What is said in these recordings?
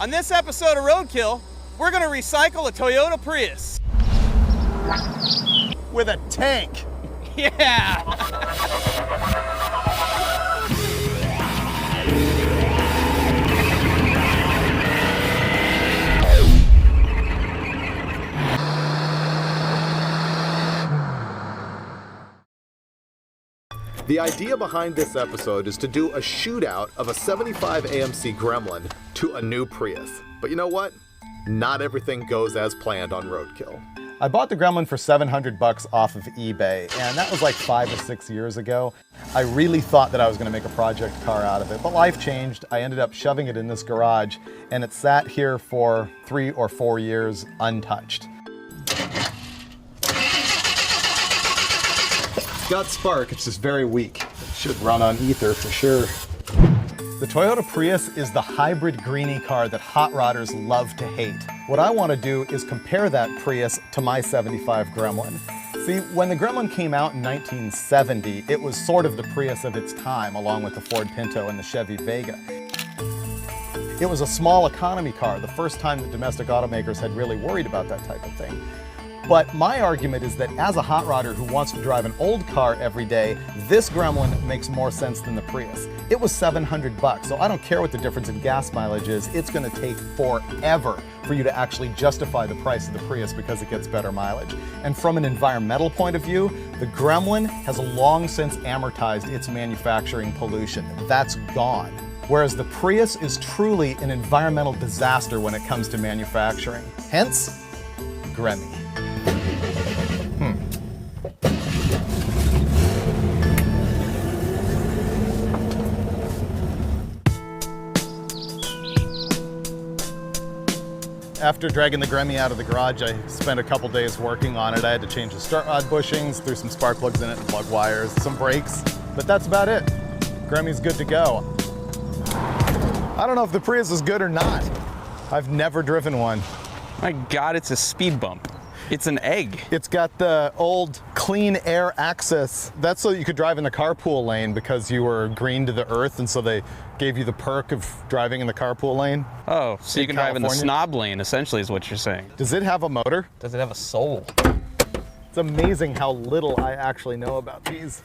On this episode of Roadkill, we're gonna recycle a Toyota Prius. With a tank. Yeah! The idea behind this episode is to do a shootout of a 75 AMC Gremlin to a new Prius. But you know what? Not everything goes as planned on Roadkill. I bought the Gremlin for $700 off of eBay, and that was like 5 or 6 years ago. I really thought that I was gonna make a project car out of it, but life changed. I ended up shoving it in this garage, and it sat here for 3 or 4 years untouched. It's got spark, it's just very weak. It should run on ether for sure. The Toyota Prius is the hybrid greenie car that hot rodders love to hate. What I want to do is compare that Prius to my 75 Gremlin. See, when the Gremlin came out in 1970, it was sort of the Prius of its time, along with the Ford Pinto and the Chevy Vega. It was a small economy car, the first time that domestic automakers had really worried about that type of thing. But my argument is that as a hot rodder who wants to drive an old car every day, this Gremlin makes more sense than the Prius. It was $700, so I don't care what the difference in gas mileage is, it's gonna take forever for you to actually justify the price of the Prius because it gets better mileage. And from an environmental point of view, the Gremlin has long since amortized its manufacturing pollution. That's gone. Whereas the Prius is truly an environmental disaster when it comes to manufacturing. Hence, Gremmy. After dragging the Gremmy out of the garage, I spent a couple days working on it. I had to change the start rod bushings, threw some spark plugs in it and plug wires, some brakes, but that's about it. Gremmy's good to go. I don't know if the Prius is good or not. I've never driven one. My God, it's a speed bump. It's an egg. It's got the old clean air access. That's so you could drive in the carpool lane because you were green to the earth, and so they gave you the perk of driving in the carpool lane. Oh, so you can drive in the snob lane, essentially, is what you're saying. Does it have a motor? Does it have a soul? It's amazing how little I actually know about these.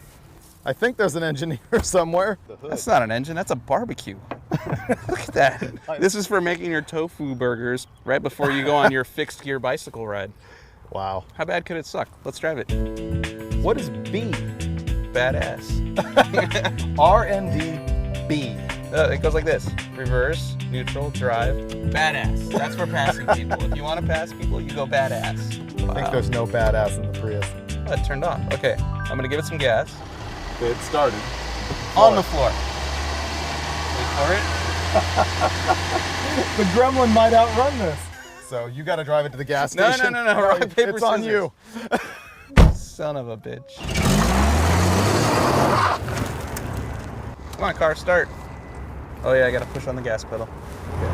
I think there's an engine here somewhere. That's not an engine, that's a barbecue. Look at that. This is for making your tofu burgers right before you go on your fixed gear bicycle ride. Wow. How bad could it suck? Let's drive it. What is B? Badass. R&D-B. It goes like this. Reverse, neutral, drive, badass. That's for passing people. If you want to pass people, you go badass. Wow. I think there's no badass in the Prius. Oh, it turned on. Okay, I'm gonna give it some gas. It started. On the floor. Wait for it. The Gremlin might outrun this. So you got to drive it to the gas station. No. Rock, paper, it's on scissors. you. Son of a bitch. Come on, car, start. Oh yeah, I gotta push on the gas pedal. Okay.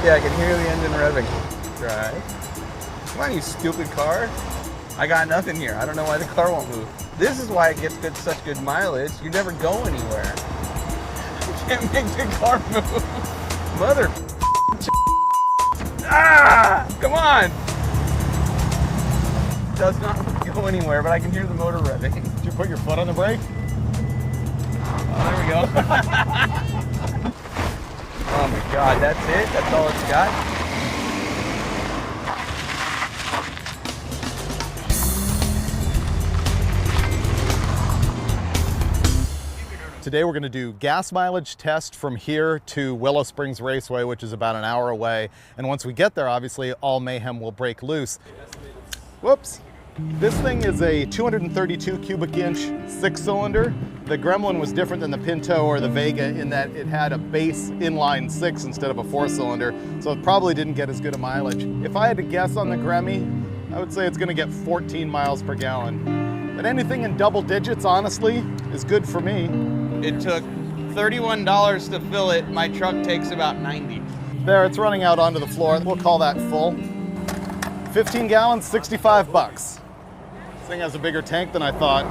Yeah, I can hear the engine revving. Drive. Come on, you stupid car. I got nothing here. I don't know why the car won't move. This is why it gets such good mileage. You never go anywhere. You can't make the car move. Mother. Ah! Come on. Does not go anywhere, but I can hear the motor revving. Did you put your foot on the brake? Oh, there we go. Oh my God, that's it? That's all it's got? Today we're going to do gas mileage test from here to Willow Springs Raceway, which is about an hour away. And once we get there, obviously, all mayhem will break loose. Whoops. This thing is a 232 cubic inch 6-cylinder. The Gremlin was different than the Pinto or the Vega in that it had a base inline 6 instead of a 4-cylinder, so it probably didn't get as good a mileage. If I had to guess on the Gremmy, I would say it's going to get 14 miles per gallon. But anything in double digits, honestly, is good for me. It took $31 to fill it. My truck takes about 90. There, it's running out onto the floor. We'll call that full. 15 gallons, 65 bucks. This thing has a bigger tank than I thought.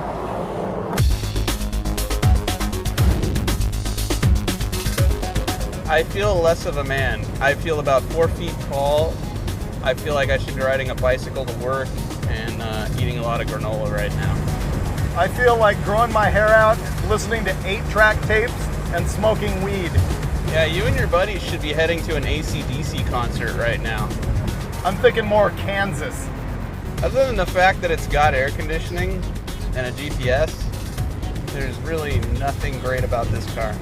I feel less of a man. I feel about 4 feet tall. I feel like I should be riding a bicycle to work and eating a lot of granola right now. I feel like growing my hair out, listening to 8-track tapes, and smoking weed. Yeah, you and your buddies should be heading to an AC/DC concert right now. I'm thinking more Kansas. Other than the fact that it's got air conditioning and a GPS, there's really nothing great about this car.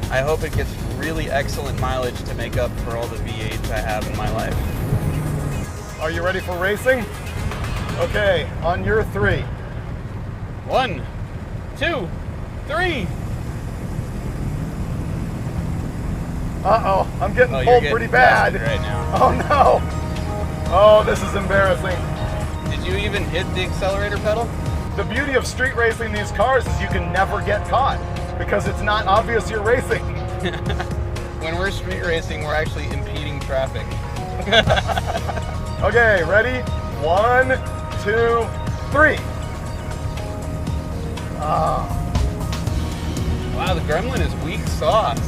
I hope it gets really excellent mileage to make up for all the V8s I have in my life. Are you ready for racing? Okay, on your 3. 1, 2, 3. Uh-oh, I'm getting Oh, pulled you're pretty getting bad. busted right now. Oh no. Oh, this is embarrassing. Did you even hit the accelerator pedal? The beauty of street racing these cars is you can never get caught because it's not obvious you're racing. When we're street racing, we're actually impeding traffic. Okay, ready? 1, 2, 3. Wow, the Gremlin is weak sauce.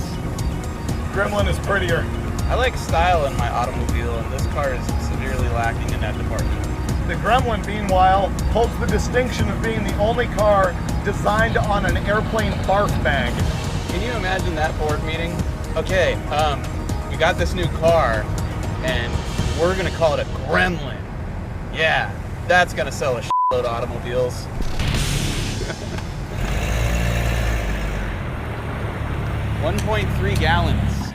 Gremlin is prettier. I like style in my automobile, and this car is severely lacking in that department. The Gremlin, meanwhile, holds the distinction of being the only car designed on an airplane barf bag. Can you imagine that board meeting? Okay, we got this new car, and we're gonna call it a Gremlin. Yeah, that's gonna sell a shitload of automobiles. 1.3 gallons.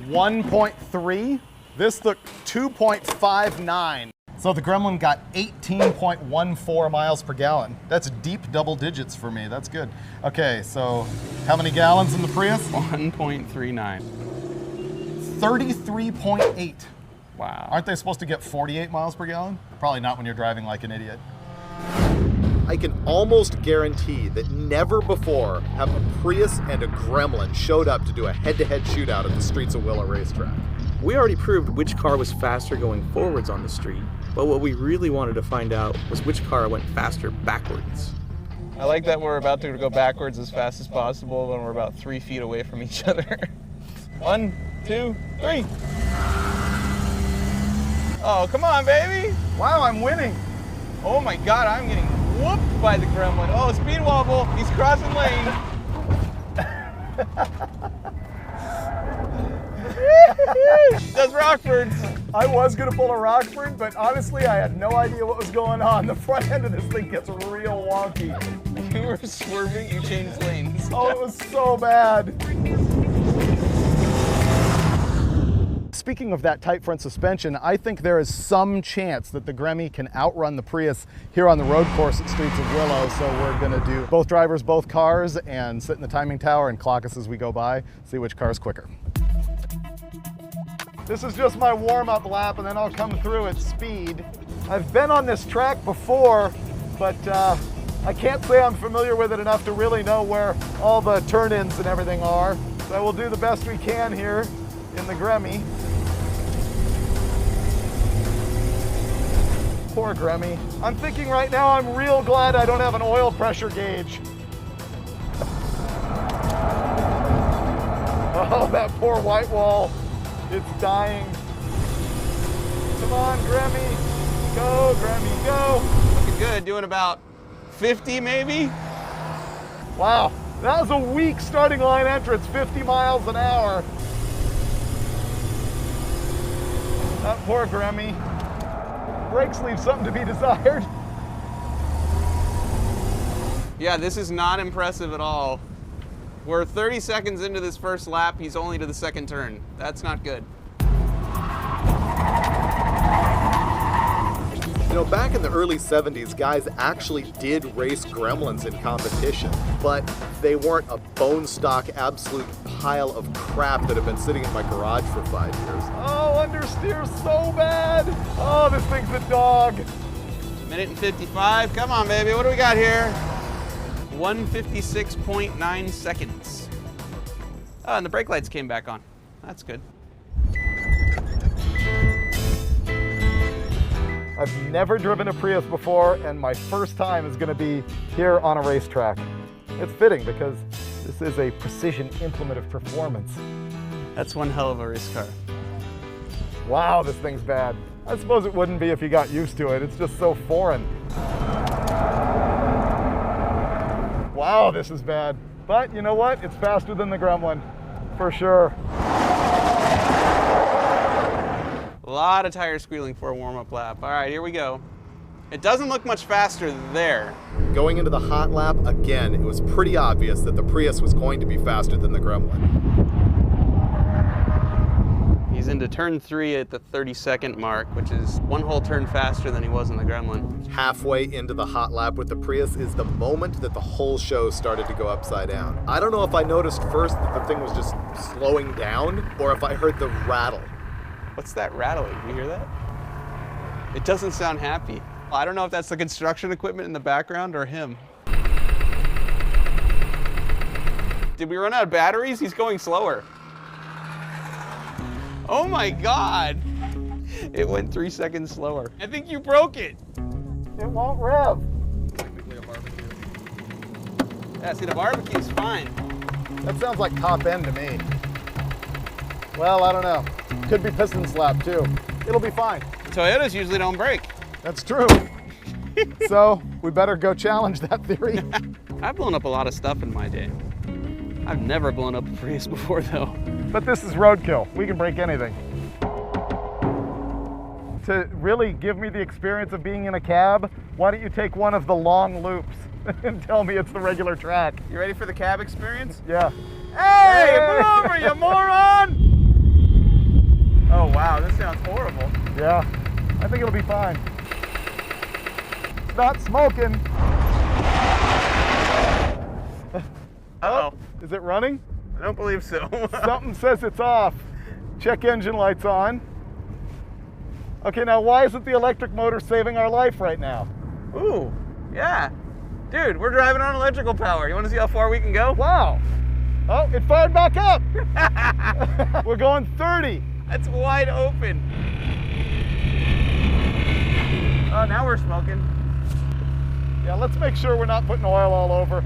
1.3. This took 2.59. So the Gremlin got 18.14 miles per gallon. That's deep double digits for me. That's good. Okay, so how many gallons in the Prius? 1.39. 33.8. Wow. Aren't they supposed to get 48 miles per gallon? Probably not when you're driving like an idiot. I can almost guarantee that never before have a Prius and a Gremlin showed up to do a head-to-head shootout at the streets of Willow Racetrack. We already proved which car was faster going forwards on the street, but what we really wanted to find out was which car went faster backwards. I like that we're about to go backwards as fast as possible when we're about 3 feet away from each other. 1, 2, 3. Oh, come on, baby. Wow, I'm winning. Oh my God, I'm getting whooped by the Gremlin. Oh, speed wobble. He's crossing lane. Does Rockfords. I was gonna pull a Rockford, but honestly, I had no idea what was going on. The front end of this thing gets real wonky. You were swerving, you changed lanes. Oh, it was so bad. Speaking of that tight front suspension, I think there is some chance that the Gremmy can outrun the Prius here on the road course at Streets of Willow. So we're gonna do both drivers, both cars, and sit in the timing tower and clock us as we go by, see which car is quicker. This is just my warm-up lap, and then I'll come through at speed. I've been on this track before, but I can't say I'm familiar with it enough to really know where all the turn-ins and everything are. So we'll do the best we can here in the Gremmy. Poor Gremmy. I'm thinking right now I'm real glad I don't have an oil pressure gauge. Oh, that poor white wall. It's dying. Come on, Gremmy. Go, Gremmy, go. Looking good, doing about 50 maybe? Wow, that was a weak starting line entrance, 50 miles an hour. That poor Gremmy. Brakes leave something to be desired. Yeah, this is not impressive at all. We're 30 seconds into this first lap. He's only to the second turn. That's not good. You know, back in the early 70s, guys actually did race Gremlins in competition, but they weren't a bone stock absolute pile of crap that had been sitting in my garage for 5 years. Oh, understeer so bad. Oh, this thing's a dog. Minute and 55. Come on, baby. What do we got here? 156.9 seconds. Oh, and the brake lights came back on. That's good. I've never driven a Prius before, and my first time is going to be here on a racetrack. It's fitting because this is a precision implement of performance. That's one hell of a race car. Wow, this thing's bad. I suppose it wouldn't be if you got used to it. It's just so foreign. Wow, this is bad. But you know what? It's faster than the Gremlin, for sure. A lot of tire squealing for a warm-up lap. All right, here we go. It doesn't look much faster there. Going into the hot lap, again, it was pretty obvious that the Prius was going to be faster than the Gremlin. He's into turn 3 at the 30-second mark, which is one whole turn faster than he was in the Gremlin. Halfway into the hot lap with the Prius is the moment that the whole show started to go upside down. I don't know if I noticed first that the thing was just slowing down or if I heard the rattle. What's that rattling? Do you hear that? It doesn't sound happy. I don't know if that's the construction equipment in the background or him. Did we run out of batteries? He's going slower. Oh my God. It went 3 seconds slower. I think you broke it. It won't rev. Technically a barbecue. Yeah, see, the barbecue's fine. That sounds like top end to me. Well, I don't know. Could be piston slap too. It'll be fine. Toyotas usually don't break. That's true. So we better go challenge that theory. I've blown up a lot of stuff in my day. I've never blown up a Prius before though. But this is roadkill. We can break anything. To really give me the experience of being in a cab, why don't you take one of the long loops and tell me it's the regular track? You ready for the cab experience? Yeah. Hey, move over, you moron! Oh wow, this sounds horrible. Yeah, I think it'll be fine. It's not smoking. Uh-oh. Is it running? I don't believe so. Something says it's off. Check engine lights on. Okay, now why isn't the electric motor saving our life right now? Ooh, yeah. Dude, we're driving on electrical power. You want to see how far we can go? Wow. Oh, it fired back up. We're going 30. That's wide open. Oh, now we're smoking. Yeah, let's make sure we're not putting oil all over.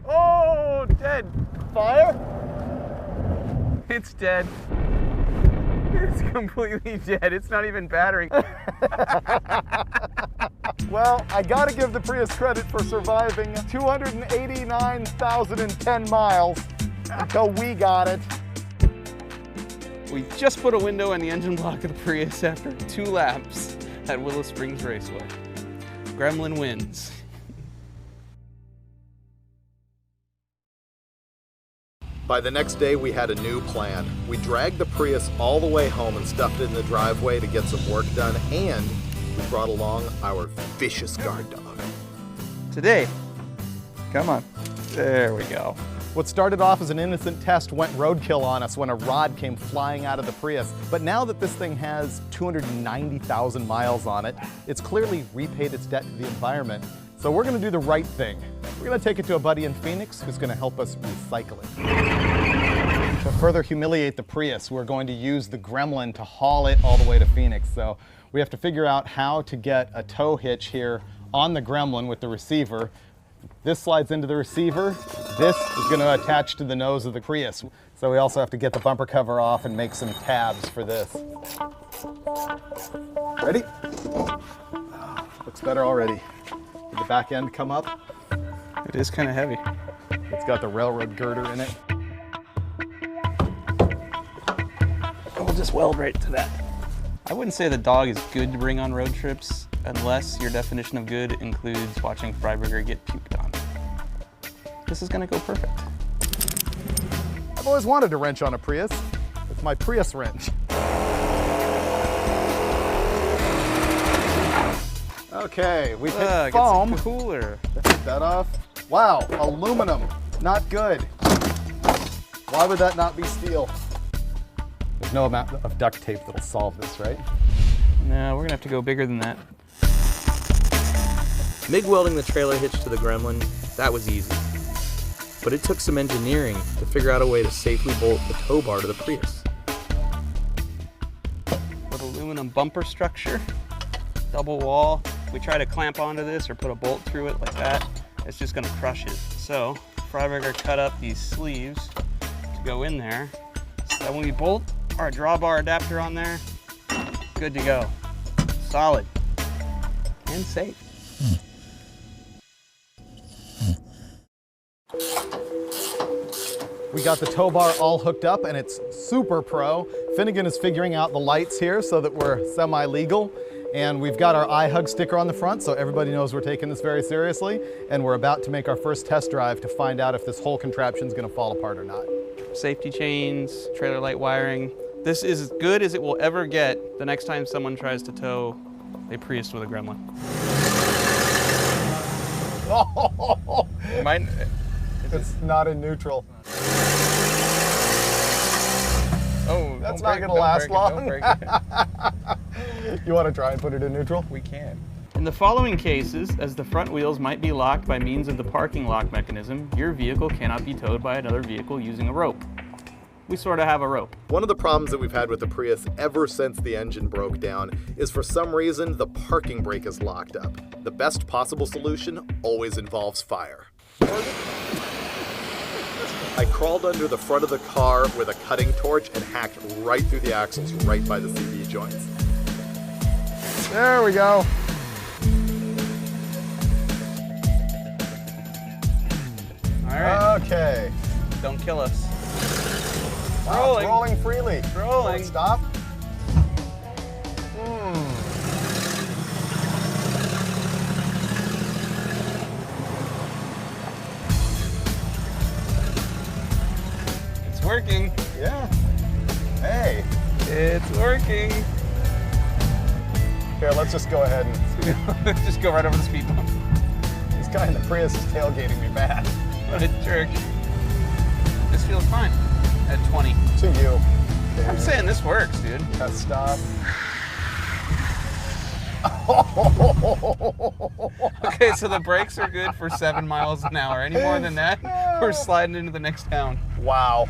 Oh, dead. Fire? It's dead. It's completely dead. It's not even battering. Well, I gotta give the Prius credit for surviving 289,010 miles until we got it. We just put a window in the engine block of the Prius after 2 laps at Willow Springs Raceway. Gremlin wins. By the next day, we had a new plan. We dragged the Prius all the way home and stuffed it in the driveway to get some work done, and we brought along our vicious guard dog. Today, come on. There we go. What started off as an innocent test went roadkill on us when a rod came flying out of the Prius. But now that this thing has 290,000 miles on it, it's clearly repaid its debt to the environment. So we're gonna do the right thing. We're gonna take it to a buddy in Phoenix who's gonna help us recycle it. To further humiliate the Prius, we're going to use the Gremlin to haul it all the way to Phoenix. So we have to figure out how to get a tow hitch here on the Gremlin with the receiver. This slides into the receiver. This is gonna attach to the nose of the Prius. So we also have to get the bumper cover off and make some tabs for this. Ready? Looks better already. Did the back end come up? It is kind of heavy. It's got the railroad girder in it. We'll just weld right to that. I wouldn't say the dog is good to bring on road trips unless your definition of good includes watching Freiburger get puked on. This is gonna go perfect. I've always wanted a wrench on a Prius. It's my Prius wrench. Okay, we hit foam. Get some cooler. Take that off. Wow, aluminum, not good. Why would that not be steel? There's no amount of duct tape that'll solve this, right? No, we're gonna have to go bigger than that. MIG welding the trailer hitch to the Gremlin, that was easy. But it took some engineering to figure out a way to safely bolt the tow bar to the Prius. With aluminum bumper structure, double wall. If we try to clamp onto this or put a bolt through it like that, it's just gonna crush it. So Freiburger cut up these sleeves to go in there, So when we bolt our drawbar adapter on there, good to go. Solid and safe. We got the tow bar all hooked up and it's super pro. Finnegan is figuring out the lights here so that we're semi-legal. And we've got our iHug sticker on the front so everybody knows we're taking this very seriously. And we're about to make our first test drive to find out if this whole contraption is gonna fall apart or not. Safety chains, trailer light wiring. This is as good as it will ever get the next time someone tries to tow a Prius with a Gremlin. Oh, Mine, it's not in neutral. Oh, that's not gonna last long. It. You wanna try and put it in neutral? We can. In the following cases, as the front wheels might be locked by means of the parking lock mechanism, your vehicle cannot be towed by another vehicle using a rope. We sort of have a rope. One of the problems that we've had with the Prius ever since the engine broke down is for some reason the parking brake is locked up. The best possible solution always involves fire. I crawled under the front of the car with a cutting torch and hacked right through the axles right by the CV joints. There we go. All right. Okay. Don't kill us. Wow, it's rolling freely. It's rolling. Don't stop. It's working. Yeah. Hey. It's working. Here, let's just go ahead and just go right over the speed bump. this guy in the Prius is tailgating me bad. What a jerk. This feels fine at 20. To you. I'm saying this works, dude. Stop. Okay, so the brakes are good for 7 miles an hour. Any more than that, we're sliding into the next town. Wow.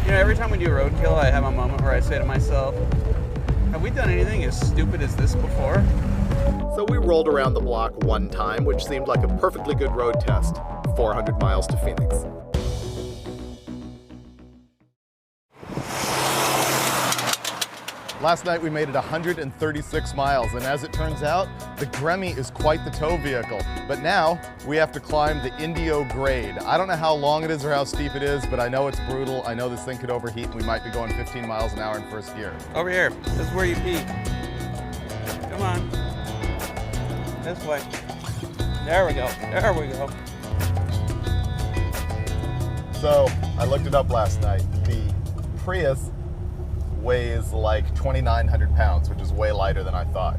You know, every time we do roadkill, I have a moment where I say to myself, have we done anything as stupid as this before? So we rolled around the block one time, which seemed like a perfectly good road test. 400 miles to Phoenix. Last night we made it 136 miles, and as it turns out, the Gremmy is quite the tow vehicle. But now we have to climb the Indio grade. I don't know how long it is or how steep it is, but I know it's brutal. I know this thing could overheat, and we might be going 15 miles an hour in first gear. Over here. This is where you pee. Come on. This way. There we go. There we go. So I looked it up last night. The Prius weighs like 2,900 pounds, which is way lighter than I thought.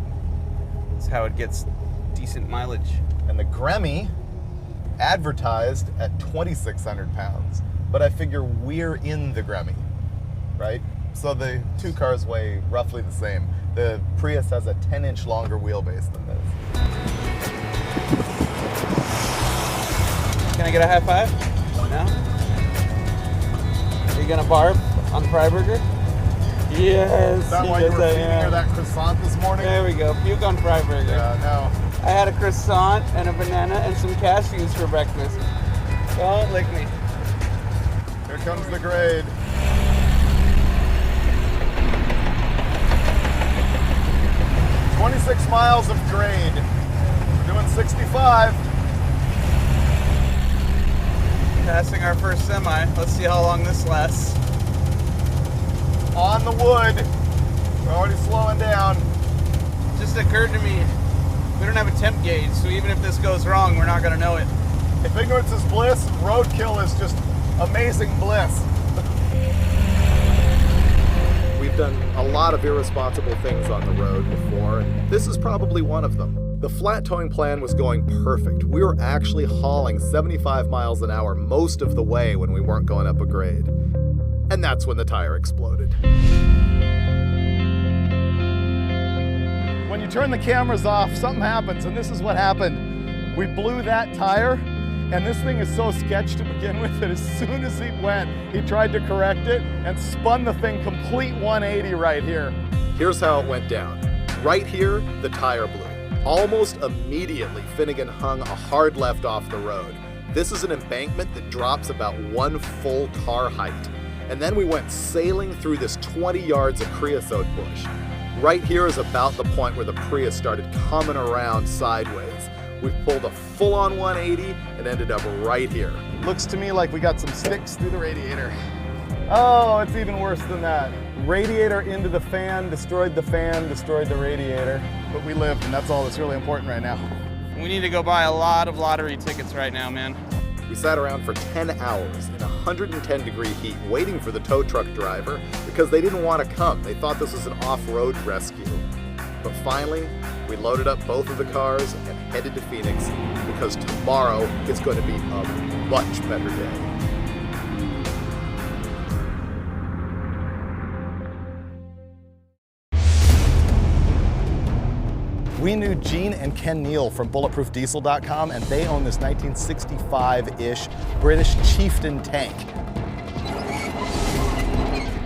That's how it gets decent mileage. And the Gremmy advertised at 2,600 pounds. But I figure we're in the Gremmy, right? So the two cars weigh roughly the same. The Prius has a 10-inch longer wheelbase than this. Can I get a high five? No? Are you gonna barf on Freiburger? Yes. Is that why you were feeding her that croissant this morning? There we go. Puke on Freiburger. Yeah, no. I had a croissant and a banana and some cashews for breakfast. Don't lick me. Here comes the grade. "26 miles of grade. We're doing 65. Passing our first semi. Let's see how long this lasts. On the wood. We're already slowing down. It just occurred to me, we don't have a temp gauge, so even if this goes wrong, we're not gonna know it. If ignorance is bliss, roadkill is just amazing bliss. We've done a lot of irresponsible things on the road before, and this is probably one of them. The flat towing plan was going perfect. We were actually hauling 75 miles an hour most of the way when we weren't going up a grade. And that's when the tire exploded. When you turn the cameras off, something happens, and this is what happened. We blew that tire, and this thing is so sketched to begin with that as soon as he went, he tried to correct it and spun the thing complete 180 right here. Here's how it went down. Right here, the tire blew. Almost immediately, Finnegan hung a hard left off the road. This is an embankment that drops about 1 full car height. And then we went sailing through this 20 yards of creosote bush. Right here is about the point where the Prius started coming around sideways. We pulled a full-on 180 and ended up right here. Looks to me like we got some sticks through the radiator. Oh, it's even worse than that. Radiator into the fan, destroyed the radiator. But we lived, and that's all that's really important right now. We need to go buy a lot of lottery tickets right now, man. We sat around for 10 hours in 110-degree heat waiting for the tow truck driver because they didn't want to come. They thought this was an off-road rescue. But finally, we loaded up both of the cars and headed to Phoenix because tomorrow is going to be a much better day. We knew Gene and Ken Neal from BulletproofDiesel.com, and they own this 1965-ish British Chieftain tank.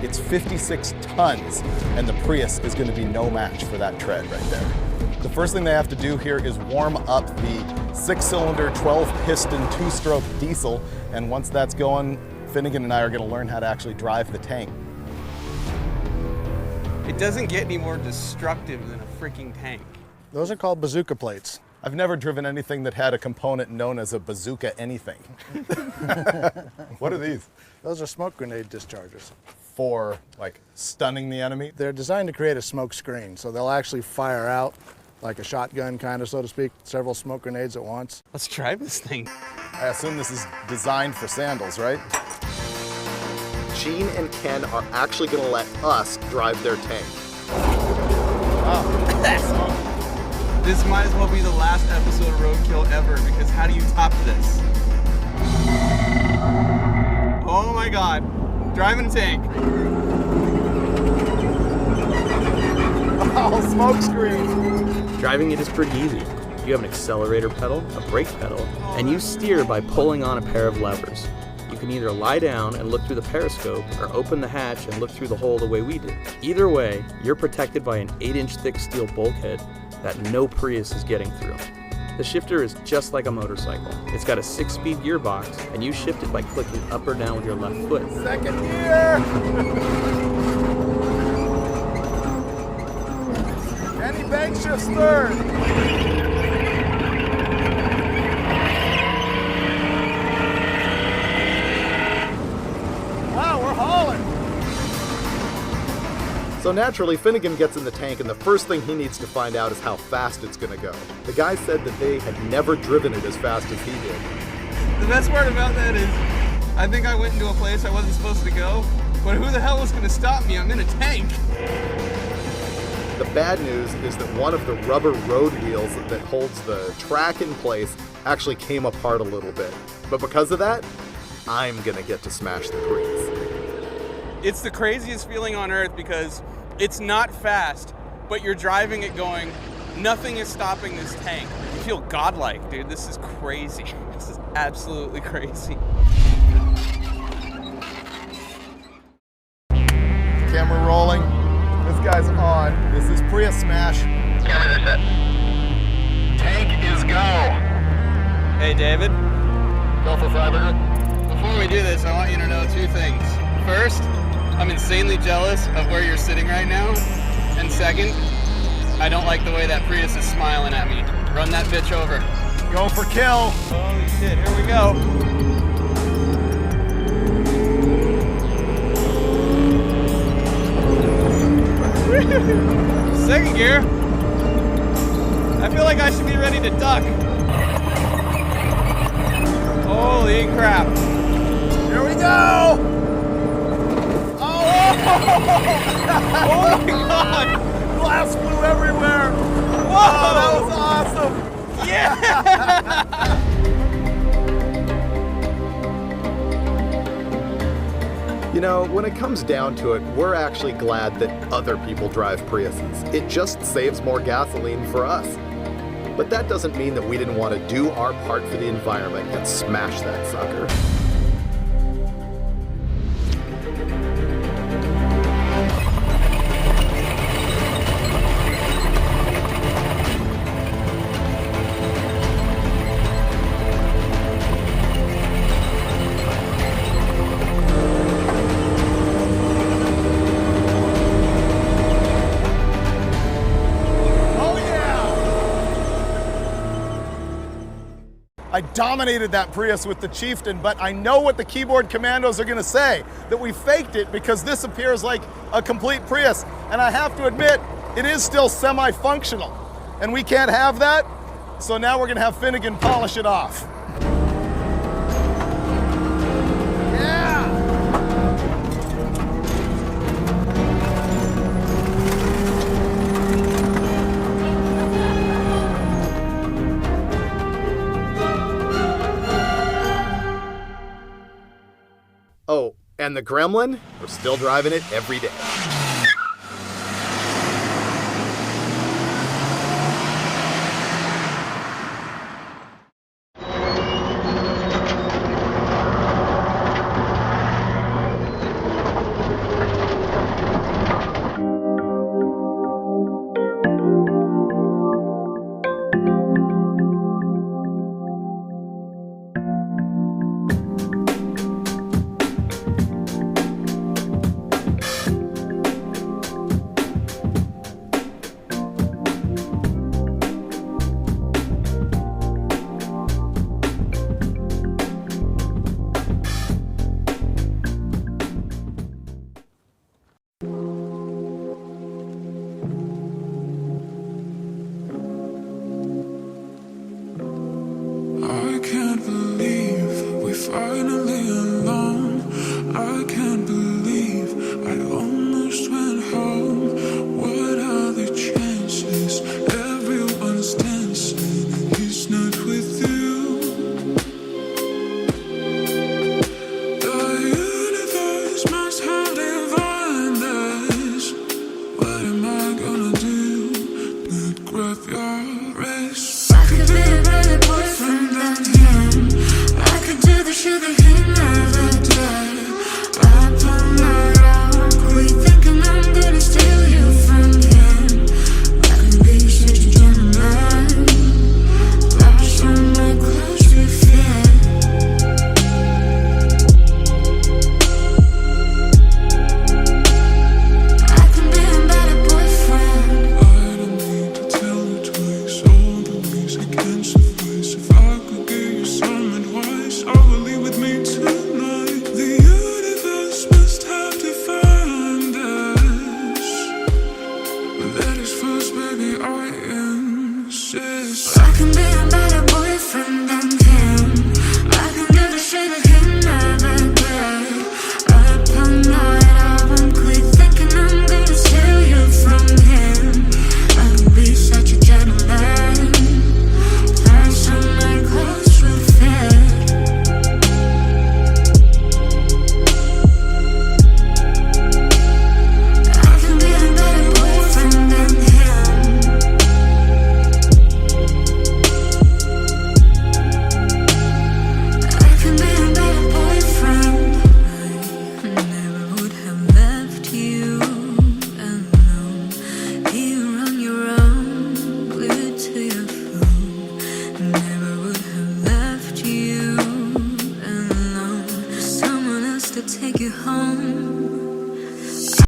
It's 56 tons, and the Prius is going to be no match for that tread right there. The first thing they have to do here is warm up the 6-cylinder, 12-piston, 2-stroke diesel, and once that's going, Finnegan and I are going to learn how to actually drive the tank. It doesn't get any more destructive than a freaking tank. Those are called bazooka plates. I've never driven anything that had a component known as a bazooka anything. What are these? Those are smoke grenade dischargers. For, like, stunning the enemy? They're designed to create a smoke screen, so they'll actually fire out, like a shotgun kind of, so to speak, several smoke grenades at once. Let's try this thing. I assume this is designed for sandals, right? Gene and Ken are actually going to let us drive their tank. This might as well be the last episode of Roadkill ever, because how do you top this? Oh my god. Driving a tank. Oh, smoke screen. Driving it is pretty easy. You have an accelerator pedal, a brake pedal, and you steer by pulling on a pair of levers. You can either lie down and look through the periscope or open the hatch and look through the hole the way we did. Either way, you're protected by an 8-inch thick steel bulkhead that no Prius is getting through. The shifter is just like a motorcycle. It's got a 6-speed gearbox, and you shift it by clicking up or down with your left foot. Second gear! Any bank shifts third. Wow, we're hauling. So naturally, Finnegan gets in the tank, and the first thing he needs to find out is how fast it's going to go. The guy said that they had never driven it as fast as he did. The best part about that is, I think I went into a place I wasn't supposed to go, but who the hell was going to stop me? I'm in a tank. The bad news is that one of the rubber road wheels that holds the track in place actually came apart a little bit. But because of that, I'm going to get to smash the Prius. It's the craziest feeling on earth because it's not fast, but you're driving it going, nothing is stopping this tank. You feel godlike, dude. This is crazy. This is absolutely crazy. Camera rolling. This guy's on. This is Prius Smash. Camera set. Tank is go. Hey, David. Go for Freiburger. Before we do this, I want you to know 2 things. First, I'm insanely jealous of where you're sitting right now. And second, I don't like the way that Prius is smiling at me. Run that bitch over. Go for kill. Holy shit, here we go. Second gear. I feel like I should be ready to duck. Holy crap. Here we go. Oh Oh my god! glass flew everywhere. Whoa! Oh, that was awesome. Yeah! You know, when it comes down to it, we're actually glad that other people drive Priuses. It just saves more gasoline for us. But that doesn't mean that we didn't want to do our part for the environment and smash that sucker. I dominated that Prius with the Chieftain, but I know what the keyboard commandos are gonna say, that we faked it because this appears like a complete Prius. And I have to admit, it is still semi-functional. And we can't have that, so now we're gonna have Finnegan polish it off. Oh, and the Gremlin, we're still driving it every day. I can't believe we're finally alone. I can't